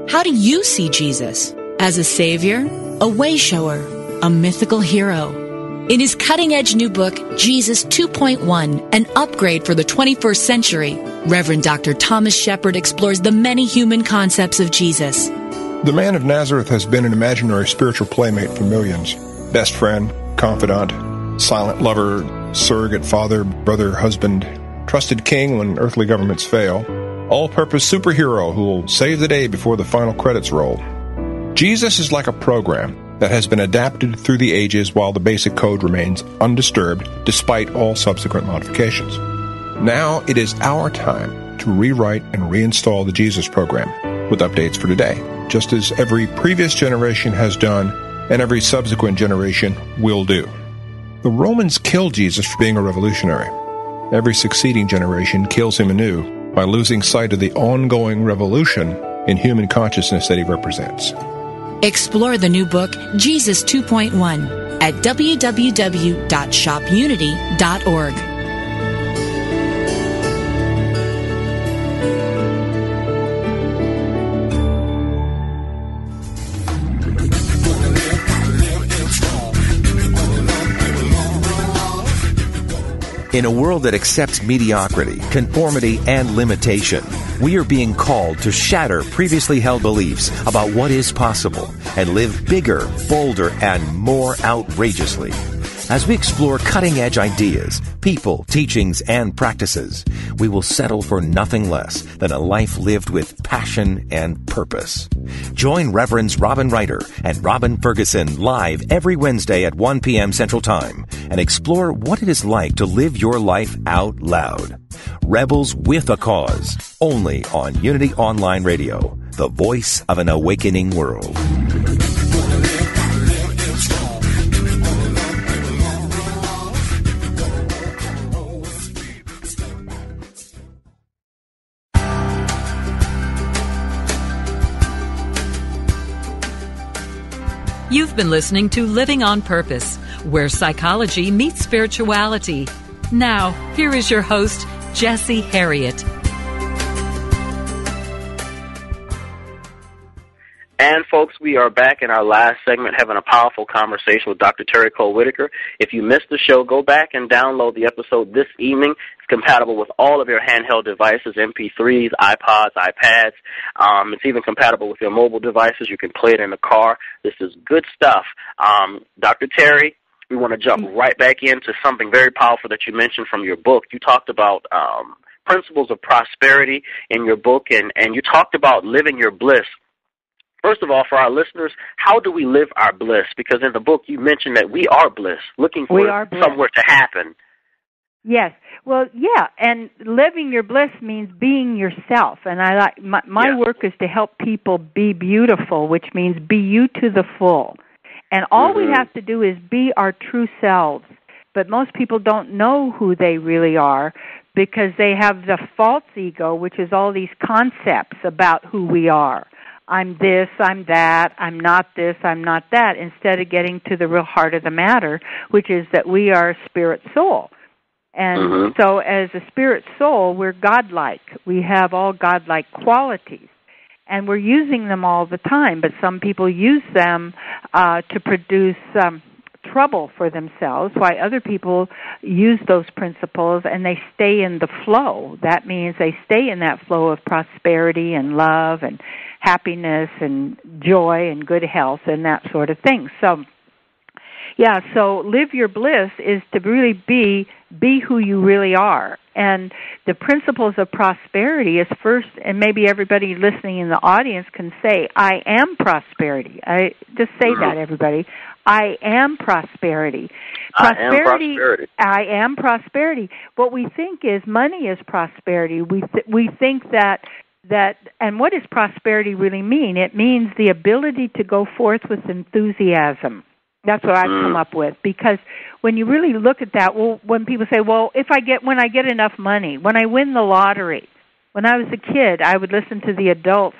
[SPEAKER 7] How do you see Jesus? As a savior? A way shower? A mythical hero? In his cutting-edge new book, Jesus 2.1, an upgrade for the 21st century, Reverend Dr. Thomas Shepard explores the many human concepts of Jesus.
[SPEAKER 8] The man of Nazareth has been an imaginary spiritual playmate for millions. Best friend, confidant, silent lover, surrogate father, brother, husband, trusted king when earthly governments fail, all-purpose superhero who will save the day before the final credits roll. Jesus is like a program that has been adapted through the ages while the basic code remains undisturbed despite all subsequent modifications. Now it is our time to rewrite and reinstall the Jesus program with updates for today, just as every previous generation has done and every subsequent generation will do. The Romans killed Jesus for being a revolutionary. Every succeeding generation kills him anew by losing sight of the ongoing revolution in human consciousness that he represents.
[SPEAKER 7] Explore the new book, Jesus 2.1, at www.shopunity.org.
[SPEAKER 9] In a world that accepts mediocrity, conformity, and limitation, we are being called to shatter previously held beliefs about what is possible and live bigger, bolder, and more outrageously. As we explore cutting-edge ideas, people, teachings, and practices, we will settle for nothing less than a life lived with passion and purpose. Join Reverends Robin Ryder and Robin Ferguson live every Wednesday at 1 p.m. Central Time and explore what it is like to live your life out loud. Rebels with a Cause, only on Unity Online Radio, the voice of an awakening world.
[SPEAKER 2] You've been listening to Living on Purpose, where psychology meets spirituality. Now, here is your host, Jesse Herriott.
[SPEAKER 3] And, folks, we are back in our last segment having a powerful conversation with Dr. Terry Cole-Whittaker. If you missed the show, go back and download the episode this evening. It's compatible with all of your handheld devices, MP3s, iPods, iPads. It's even compatible with your mobile devices. You can play it in the car. This is good stuff. Dr. Terry, we want to jump right back into something very powerful that you mentioned from your book. You talked about principles of prosperity in your book, and you talked about living your bliss. First of all, for our listeners, how do we live our bliss? Because in the book you mentioned that we are bliss, looking for somewhere to happen.
[SPEAKER 4] Yes. Well, yeah, and living your bliss means being yourself. And I like my work is to help people be beautiful, which means be you to the full. And all we have to do is be our true selves. But most people don't know who they really are because they have the false ego, which is all these concepts about who we are. I'm this, I'm that, I'm not this, I'm not that, instead of getting to the real heart of the matter, which is that we are a spirit soul. And so as a spirit soul, we're godlike. We have all godlike qualities. And we're using them all the time, but some people use them to produce trouble for themselves, while other people use those principles and they stay in the flow. That means they stay in that flow of prosperity and love and happiness and joy and good health and that sort of thing. So, yeah, so live your bliss is to really be who you really are. And the principles of prosperity is first, and maybe everybody listening in the audience can say, I am prosperity. I just say that, everybody. I am prosperity. I am prosperity. What we think is money is prosperity. We think that, and what does prosperity really mean? It means the ability to go forth with enthusiasm. That's what I've come up with. Because when you really look at that, well, when people say, well, when I get enough money, when I win the lottery, when I was a kid, I would listen to the adults,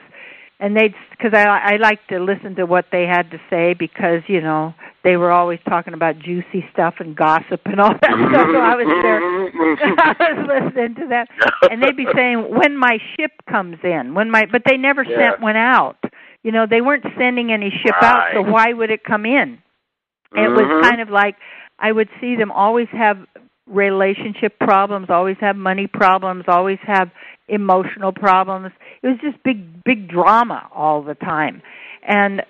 [SPEAKER 4] and because I like to listen to what they had to say because, you know, they were always talking about juicy stuff and gossip and all that stuff, so I was there. I was listening to that. And they'd be saying, when my ship comes in, but they never sent one out. You know, they weren't sending any ship out, so why would it come in? It was kind of like I would see them always have relationship problems, always have money problems, always have emotional problems. It was just big drama all the time. And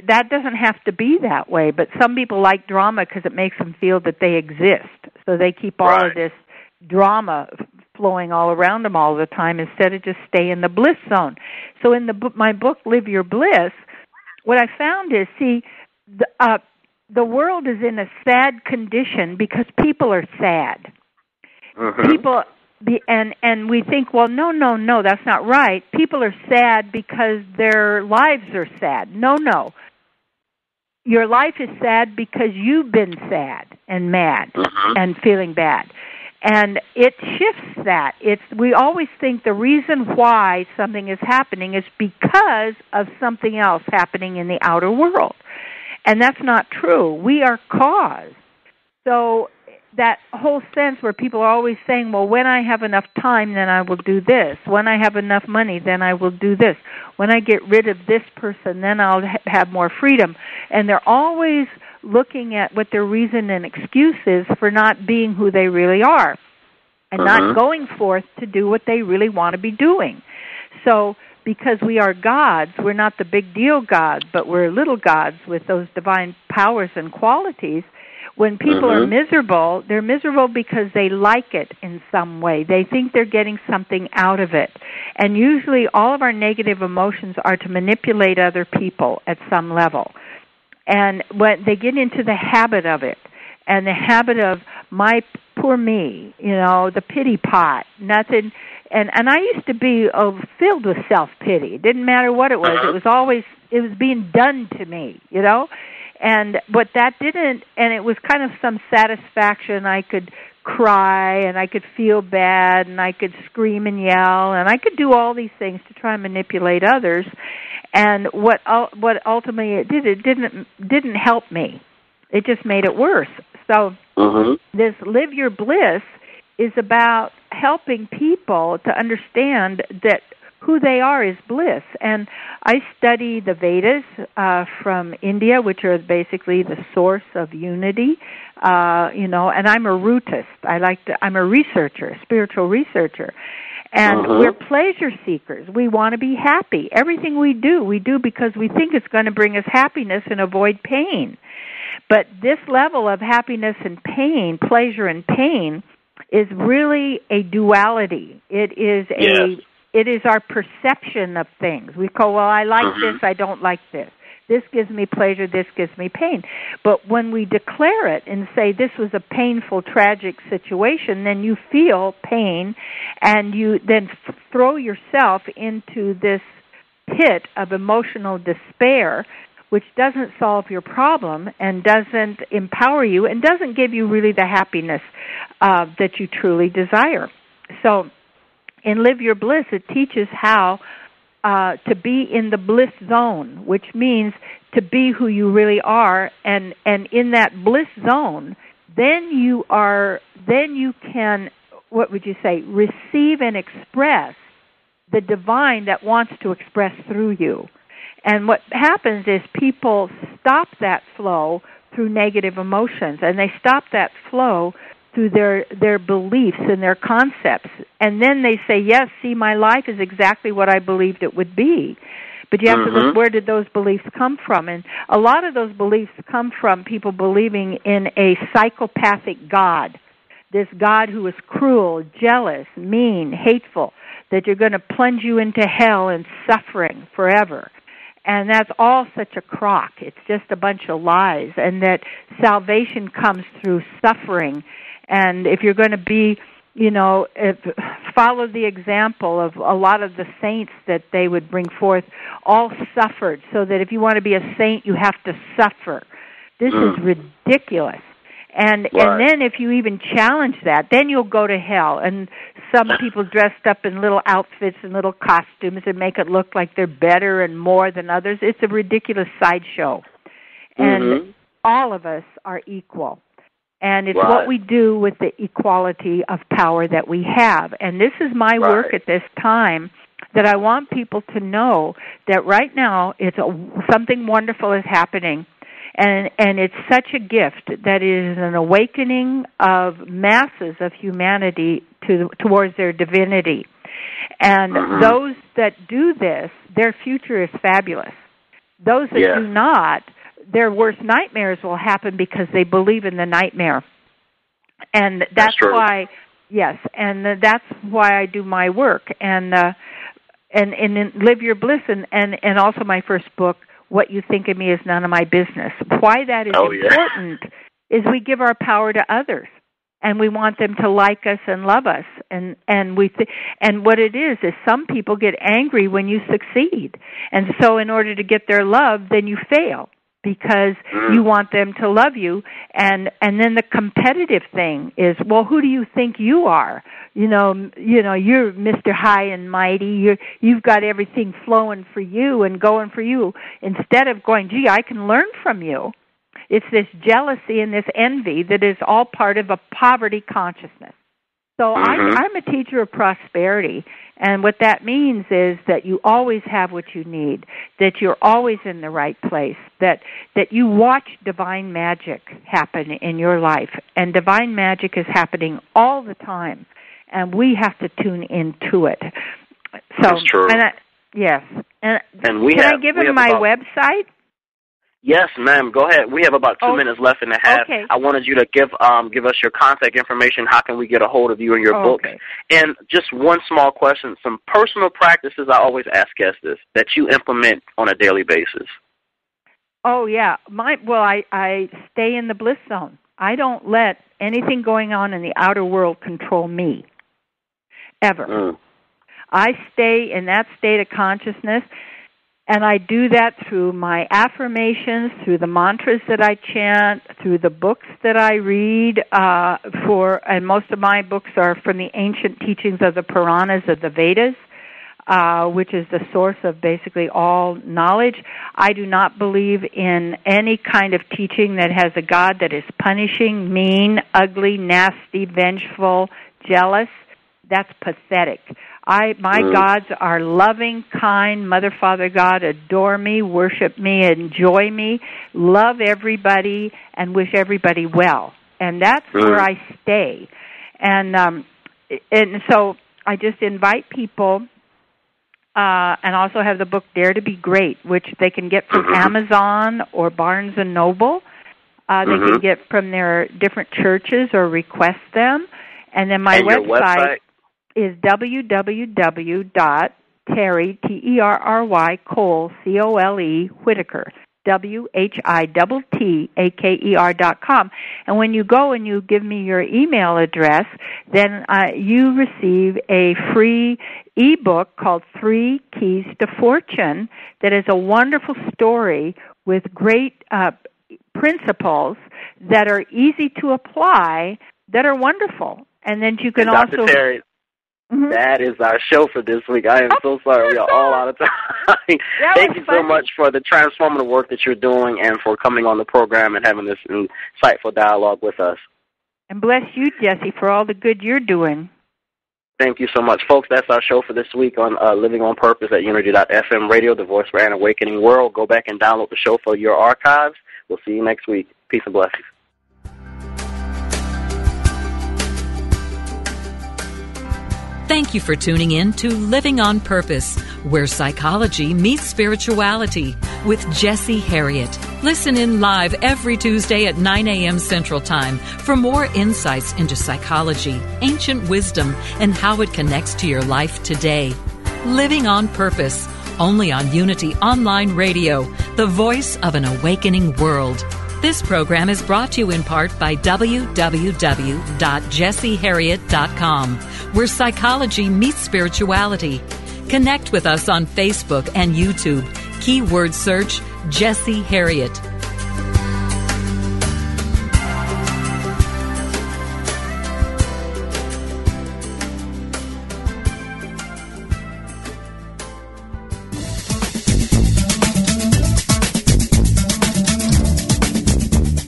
[SPEAKER 4] that doesn't have to be that way, but some people like drama because it makes them feel that they exist. So they keep all of this drama flowing all around them all the time instead of just stay in the bliss zone. So in my book, Live Your Bliss, what I found is, the world is in a sad condition because people are sad. People, and we think, well, no, that's not right. People are sad because their lives are sad. No. Your life is sad because you've been sad and mad and feeling bad. And it shifts that. We always think the reason why something is happening is because of something else happening in the outer world. And that's not true. We are cause. So that whole sense where people are always saying, well, when I have enough time, then I will do this. When I have enough money, then I will do this. When I get rid of this person, then I'll have more freedom. And they're always looking at what their reason and excuse is for not being who they really are and not going forth to do what they really want to be doing. So because we are gods, we're not the big deal gods, but we're little gods with those divine powers and qualities. When people are miserable, they're miserable because they like it in some way. They think they're getting something out of it. And usually all of our negative emotions are to manipulate other people at some level. And when they get into the habit of it, and the habit of my poor me, you know, the pity pot, nothing. And I used to be filled with self-pity. It didn't matter what it was. It was being done to me, you know. But that didn't, and it was kind of some satisfaction. I could cry, and I could feel bad, and I could scream and yell, and I could do all these things to try and manipulate others. And what ultimately it did, it didn't help me. It just made it worse. So this Live Your Bliss is about helping people to understand that who they are is bliss. And I study the Vedas from India, which are basically the source of unity, and I'm a rootist. I'm a researcher, spiritual researcher. And we're pleasure seekers. We want to be happy. Everything we do because we think it's going to bring us happiness and avoid pain. But this level of happiness and pain, pleasure and pain, is really a duality. It is our perception of things. We go, well, I like this, I don't like this. This gives me pleasure, this gives me pain. But when we declare it and say this was a painful, tragic situation, then you feel pain, and you then throw yourself into this pit of emotional despair, which doesn't solve your problem and doesn't empower you and doesn't give you really the happiness that you truly desire. So in Live Your Bliss, it teaches how to be in the bliss zone, which means to be who you really are, and in that bliss zone, then you can, what would you say, receive and express the divine that wants to express through you. And what happens is people stop that flow through negative emotions, and they stop that flow through their beliefs and their concepts. And then they say, yes, see, my life is exactly what I believed it would be. But you have to look, where did those beliefs come from? And a lot of those beliefs come from people believing in a psychopathic God, this God who is cruel, jealous, mean, hateful, that you're going to plunge you into hell and suffering forever. And that's all such a crock. It's just a bunch of lies. And that salvation comes through suffering. And if you're going to be, follow the example of a lot of the saints that they would bring forth, all suffered, so that if you want to be a saint, you have to suffer. This is ridiculous. And then if you even challenge that, then you'll go to hell. And some people dressed up in little outfits and little costumes and make it look like they're better and more than others. It's a ridiculous sideshow. And all of us are equal. And it's what we do with the equality of power that we have. And this is my work at this time, that I want people to know that right now something wonderful is happening. And it's such a gift that it is an awakening of masses of humanity towards their divinity. And those that do this, their future is fabulous. Those that do not, their worst nightmares will happen because they believe in the nightmare. And that's why, and that's why I do my work. And in Live Your Bliss, and also my first book, What You Think of Me Is None of My Business. Why that is important is we give our power to others, and we want them to like us and love us. And what it is some people get angry when you succeed. And so in order to get their love, then you fail, because you want them to love you. And then the competitive thing is, well, who do you think you are? You're Mr. High and Mighty. You've got everything flowing for you and going for you, instead of going, gee, I can learn from you. It's this jealousy and this envy that is all part of a poverty consciousness. So I'm a teacher of prosperity, and what that means is that you always have what you need, that you're always in the right place, that you watch divine magic happen in your life, and divine magic is happening all the time, and we have to tune into it. So,
[SPEAKER 3] that's true.
[SPEAKER 4] Yes. And
[SPEAKER 3] can
[SPEAKER 4] I give him my website?
[SPEAKER 3] Yes, ma'am. Go ahead. We have about 2 minutes left in the half.
[SPEAKER 4] Okay.
[SPEAKER 3] I wanted you to give us your contact information. How can we get a hold of you and your books? And just one small question. Some personal practices I always ask guests this, that you implement on a daily basis.
[SPEAKER 4] Oh, yeah. I stay in the bliss zone. I don't let anything going on in the outer world control me, ever. I stay in that state of consciousness. And I do that through my affirmations, through the mantras that I chant, through the books that I read, and most of my books are from the ancient teachings of the Puranas of the Vedas. which is the source of basically all knowledge. I do not believe in any kind of teaching that has a God that is punishing, mean, ugly, nasty, vengeful, jealous. That's pathetic. My gods are loving, kind, Mother, Father, God, adore me, worship me, enjoy me, love everybody, and wish everybody well. And that's where I stay. And so I just invite people, and also have the book Dare to Be Great, which they can get from Amazon or Barnes & Noble. They can get from their different churches or request them. And then my website is www.terry, Terry, Cole, Cole, Whitaker, WHITTAKER.com. And when you go and you give me your email address, then you receive a free ebook called 3 Keys to Fortune that is a wonderful story with great principles that are easy to apply, that are wonderful. And then you can
[SPEAKER 3] Dr.
[SPEAKER 4] also...
[SPEAKER 3] Terry, that is our show for this week. I am so sorry. We are all out of time. Thank you so much for the transformative work that you're doing and for coming on the program and having this insightful dialogue with us.
[SPEAKER 4] And bless you, Jesse, for all the good you're doing.
[SPEAKER 3] Thank you so much. Folks, that's our show for this week on Living on Purpose at Unity.fm Radio, the voice for an awakening world. Go back and download the show for your archives. We'll see you next week. Peace and blessings.
[SPEAKER 2] Thank you for tuning in to Living on Purpose, where psychology meets spirituality with Jesse Herriott. Listen in live every Tuesday at 9 a.m. Central Time for more insights into psychology, ancient wisdom, and how it connects to your life today. Living on Purpose, only on Unity Online Radio, the voice of an awakening world. This program is brought to you in part by www.jesseherriott.com, where psychology meets spirituality. Connect with us on Facebook and YouTube. Keyword search Jesse Herriott.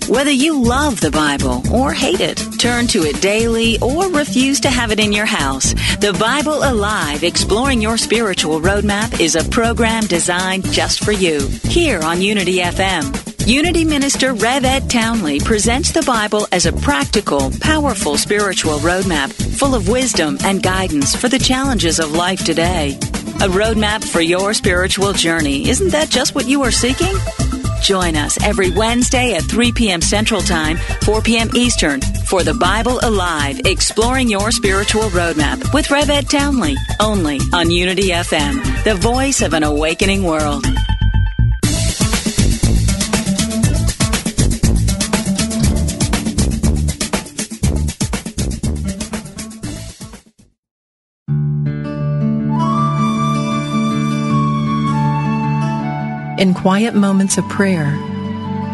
[SPEAKER 10] Whether you love the Bible or hate it, turn to it daily, or refuse to have it in your house, The Bible Alive, Exploring Your Spiritual Roadmap is a program designed just for you. Here on Unity FM, Unity Minister Rev Ed Townley presents the Bible as a practical, powerful spiritual roadmap full of wisdom and guidance for the challenges of life today. A roadmap for your spiritual journey. Isn't that just what you are seeking? Join us every Wednesday at 3 p.m. Central Time, 4 p.m. Eastern, for The Bible Alive, Exploring Your Spiritual Roadmap with Rev Ed Townley, only on Unity FM, the voice of an awakening world.
[SPEAKER 11] In quiet moments of prayer,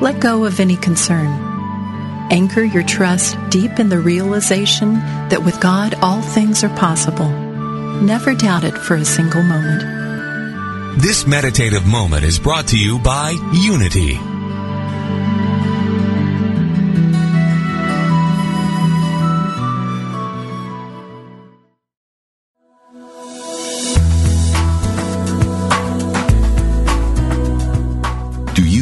[SPEAKER 11] let go of any concern. Anchor your trust deep in the realization that with God all things are possible. Never doubt it for a single moment.
[SPEAKER 12] This meditative moment is brought to you by Unity.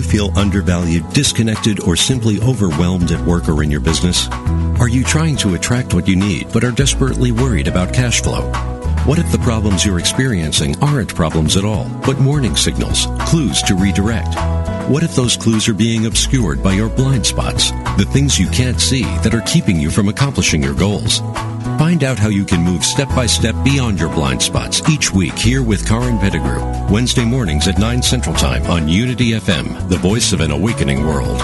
[SPEAKER 13] Feel undervalued, disconnected, or simply overwhelmed at work or in your business? Are you trying to attract what you need but are desperately worried about cash flow? What if the problems you're experiencing aren't problems at all, but warning signals, clues to redirect? What if those clues are being obscured by your blind spots, the things you can't see that are keeping you from accomplishing your goals? Find out how you can move step by step beyond your blind spots each week here with Karin Pettigrew, Wednesday mornings at 9 Central Time on Unity FM, the voice of an awakening world.